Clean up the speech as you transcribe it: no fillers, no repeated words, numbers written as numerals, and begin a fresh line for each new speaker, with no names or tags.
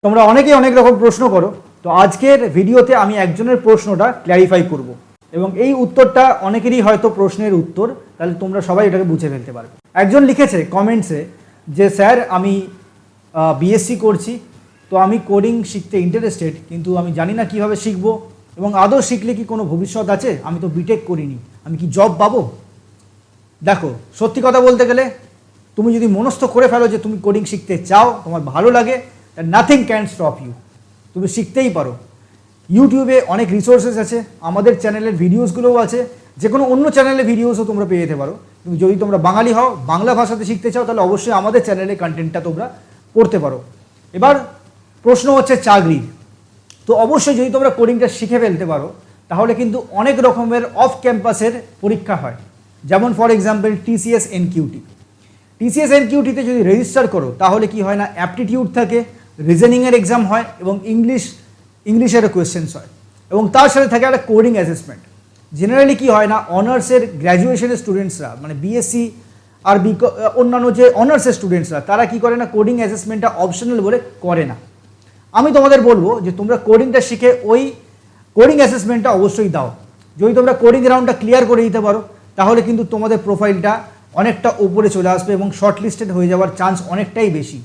তোমরা অনেকেই অনেক রকম প্রশ্ন করো, তো আজকের ভিডিওতে আমি একজনের প্রশ্নটা ক্ল্যারিফাই করব এবং এই উত্তরটা অনেকেরই হয়তো প্রশ্নের উত্তর, তাহলে তোমরা সবাই এটাকে বুঝে ফেলতে পারবে। একজন লিখেছে কমেন্টসে যে স্যার আমি বিএসসি করছি, তো আমি কোডিং শিখতে ইন্টারেস্টেড, কিন্তু আমি জানি না কিভাবে শিখবো এবং আদৌ শিখলে কি কোনো ভবিষ্যৎ আছে, আমি তো বিটেক করিনি, আমি কি জব পাবো? দেখো, সত্যি কথা বলতে গেলে তুমি যদি মনস্থ করে ফেলো যে তুমি কোডিং শিখতে চাও, তোমার ভালো লাগে, নাথিং ক্যান স্টপ ইউ, তুমি শিখতেই পারো। ইউটিউবে অনেক রিসোর্সেস আছে, আমাদের চ্যানেলের ভিডিওসগুলোও আছে, যে কোনো অন্য চ্যানেলের ভিডিওসও তোমরা পেয়ে যেতে পারো। কিন্তু যদি তোমরা বাঙালি হও, বাংলা ভাষাতে শিখতে চাও, তাহলে অবশ্যই আমাদের চ্যানেলে কন্টেন্টটা তোমরা পড়তে পারো। এবার প্রশ্ন হচ্ছে চাকরির। তো অবশ্যই যদি তোমরা কোডিংটা শিখে ফেলতে পারো, তাহলে কিন্তু অনেক রকমের অফ ক্যাম্পাসের পরীক্ষা হয়, যেমন ফর এক্সাম্পল টিসিএস এনকিউটি। টিসিএস এনকিউটিতে যদি রেজিস্টার করো, তাহলে কি হয় না, অ্যাপটিটিউড থাকে, রিজনিংয়ের এক্সাম হয় এবং ইংলিশের কোয়েশ্চেন্স হয়, এবং তার সাথে থাকে একটা কোডিং অ্যাসেসমেন্ট। জেনারেলি কি হয় না, অনার্সের গ্র্যাজুয়েশনের স্টুডেন্টসরা, মানে বিএসসি আর অন্যান্য যে অনার্সের স্টুডেন্টসরা, তারা কি করে না, কোডিং অ্যাসেসমেন্টটা অপশনাল বলে করে না। আমি তোমাদের বলবো যে তোমরা কোডিংটা শিখে ওই কোডিং অ্যাসেসমেন্টটা অবশ্যই দাও। যদি তোমরা কোডিং রাউন্ডটা ক্লিয়ার করে দিতে পারো, তাহলে কিন্তু তোমাদের প্রোফাইলটা অনেকটা উপরে চলে আসবে এবং শর্ট লিস্টেড হয়ে যাওয়ার চান্স অনেকটাই বেশি।